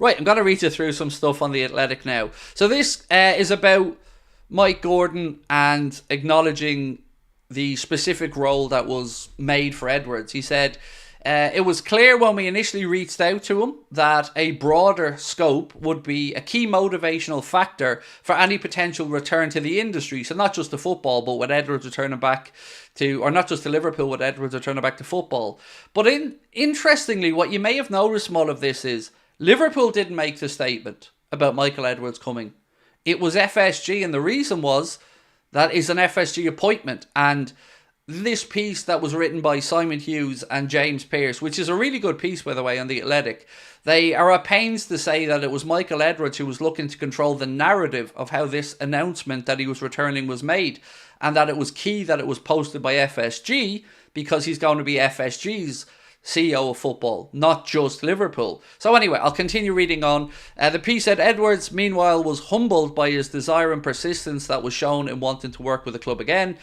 Right, I'm going to read you through some stuff on The Athletic now. So this is about Mike Gordon and acknowledging the specific role that was made for Edwards. He said, it was clear when we initially reached out to him that a broader scope would be a key motivational factor for any potential return to the industry. So not just to football, but with Edwards returning back to, or not just to Liverpool, with Edwards returning back to football. But interestingly, what you may have noticed from all of this is Liverpool didn't make the statement about Michael Edwards coming. It was FSG, and the reason was that is an FSG appointment. And this piece that was written by Simon Hughes and James Pearce, which is a really good piece, by the way, on The Athletic, they are at pains to say that it was Michael Edwards who was looking to control the narrative of how this announcement that he was returning was made, and that it was key that it was posted by FSG because he's going to be FSG's CEO of football, not just Liverpool. So anyway, I'll continue reading on. The piece said Edwards, meanwhile, was humbled by his desire and persistence that was shown in wanting to work with the club again.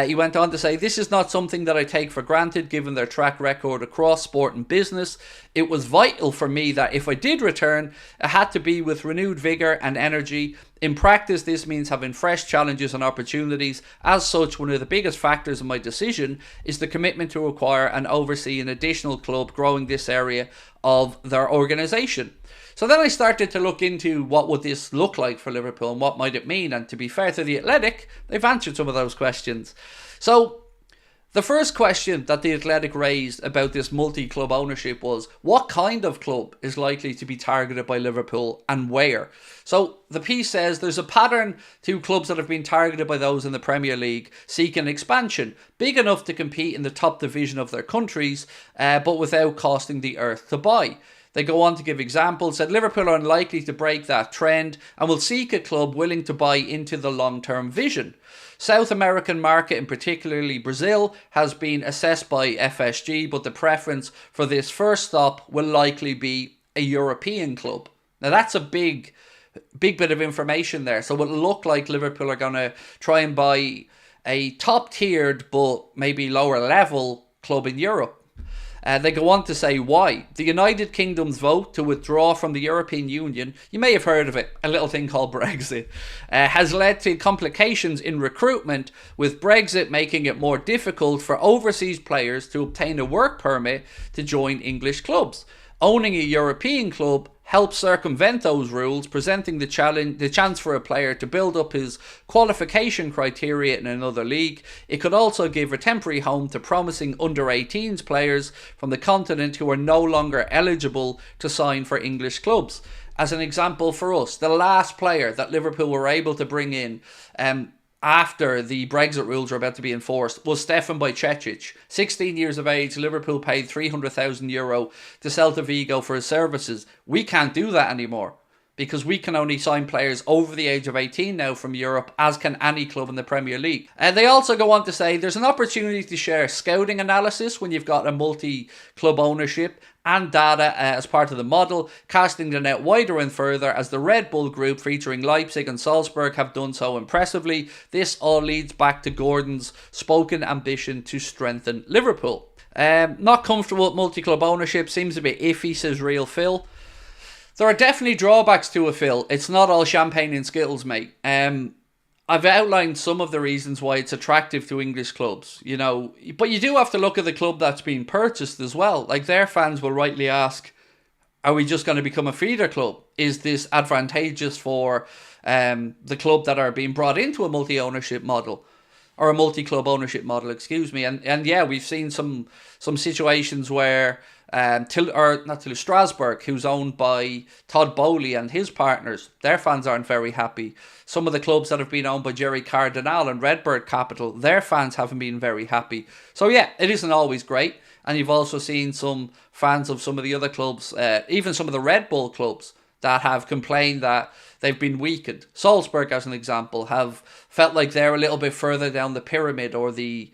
He went on to say, this is not something that I take for granted given their track record across sport and business. It was vital for me that if I did return, it had to be with renewed vigour and energy. In practice, this means having fresh challenges and opportunities. As such, one of the biggest factors in my decision is the commitment to acquire and oversee an additional club growing this area of their organisation. So then I started to look into what would this look like for Liverpool and what might it mean. And to be fair to The Athletic, they've answered some of those questions. So the first question that The Athletic raised about this multi-club ownership was, what kind of club is likely to be targeted by Liverpool and where? So the piece says there's a pattern to clubs that have been targeted by those in the Premier League seeking expansion, big enough to compete in the top division of their countries, but without costing the earth to buy. They go on to give examples, said Liverpool are unlikely to break that trend and will seek a club willing to buy into the long-term vision. South American market, and particularly Brazil, has been assessed by FSG, but the preference for this first stop will likely be a European club. Now that's a big bit of information there. So it will look like Liverpool are going to try and buy a top-tiered but maybe lower level club in Europe. They go on to say why. The United Kingdom's vote to withdraw from the European Union, you may have heard of it, a little thing called Brexit, has led to complications in recruitment, with Brexit making it more difficult for overseas players to obtain a work permit to join English clubs. Owning a European club helps circumvent those rules, presenting the chance for a player to build up his qualification criteria in another league. It could also give a temporary home to promising under-18s players from the continent who are no longer eligible to sign for English clubs. As an example for us, the last player that Liverpool were able to bring in after the Brexit rules were about to be enforced was Stefan Bajcetic. 16 years of age, Liverpool paid €300,000 to Celta Vigo for his services. We can't do that anymore because we can only sign players over the age of 18 now from Europe, as can any club in the Premier League. And they also go on to say there's an opportunity to share scouting analysis when you've got a multi-club ownership and data as part of the model, casting the net wider and further as the Red Bull Group featuring Leipzig and Salzburg have done so impressively. This all leads back to Gordon's spoken ambition to strengthen Liverpool. Not comfortable with multi-club ownership, seems a bit iffy, says Real Phil. There are definitely drawbacks to it, Phil. It's not all champagne and Skittles, mate. I've outlined some of the reasons why it's attractive to English clubs, you know, but you do have to look at the club that's being purchased as well. Like, their fans will rightly ask, are we just going to become a feeder club? Is this advantageous for the club that are being brought into a multi-ownership model? Or a multi-club ownership model, excuse me. And yeah, we've seen some situations where Strasbourg, who's owned by Todd Bowley and his partners, their fans aren't very happy. Some of the clubs that have been owned by Jerry Cardinal and Redbird Capital, their fans haven't been very happy. So yeah, it isn't always great. And you've also seen some fans of some of the other clubs, even some of the Red Bull clubs, that have complained that they've been weakened. Salzburg, as an example, have felt like they're a little bit further down the pyramid or the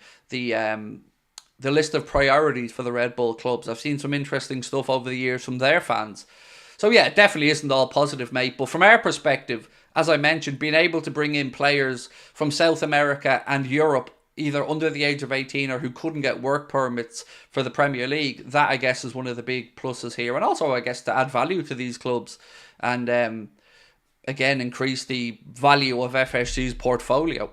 list of priorities for the Red Bull clubs. I've seen some interesting stuff over the years from their fans. So yeah, it definitely isn't all positive, mate. But from our perspective, as I mentioned, being able to bring in players from South America and Europe either under the age of 18 or who couldn't get work permits for the Premier League. That, I guess, is one of the big pluses here. And also, I guess, to add value to these clubs and, again, increase the value of FSG's portfolio.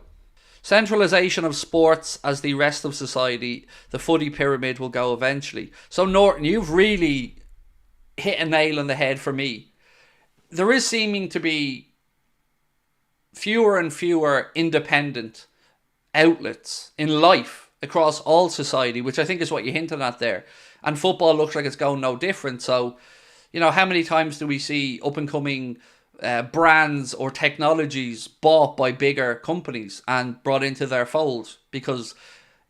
Centralisation of sports as the rest of society, the footy pyramid will go eventually. So, Norton, you've really hit a nail on the head for me. There is seeming to be fewer and fewer independent outlets in life across all society, which I think is what you hinted at there. And football looks like it's going no different. So, you know, how many times do we see up-and-coming brands or technologies bought by bigger companies and brought into their fold? Because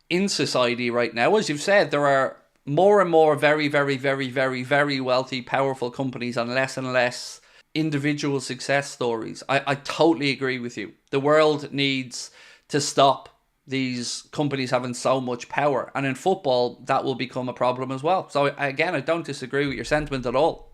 in society right now, as you've said, there are more and more very, very, very, very, very wealthy, powerful companies and less individual success stories. I totally agree with you. The world needs to stop these companies having so much power. And in football, that will become a problem as well. So again, I don't disagree with your sentiment at all.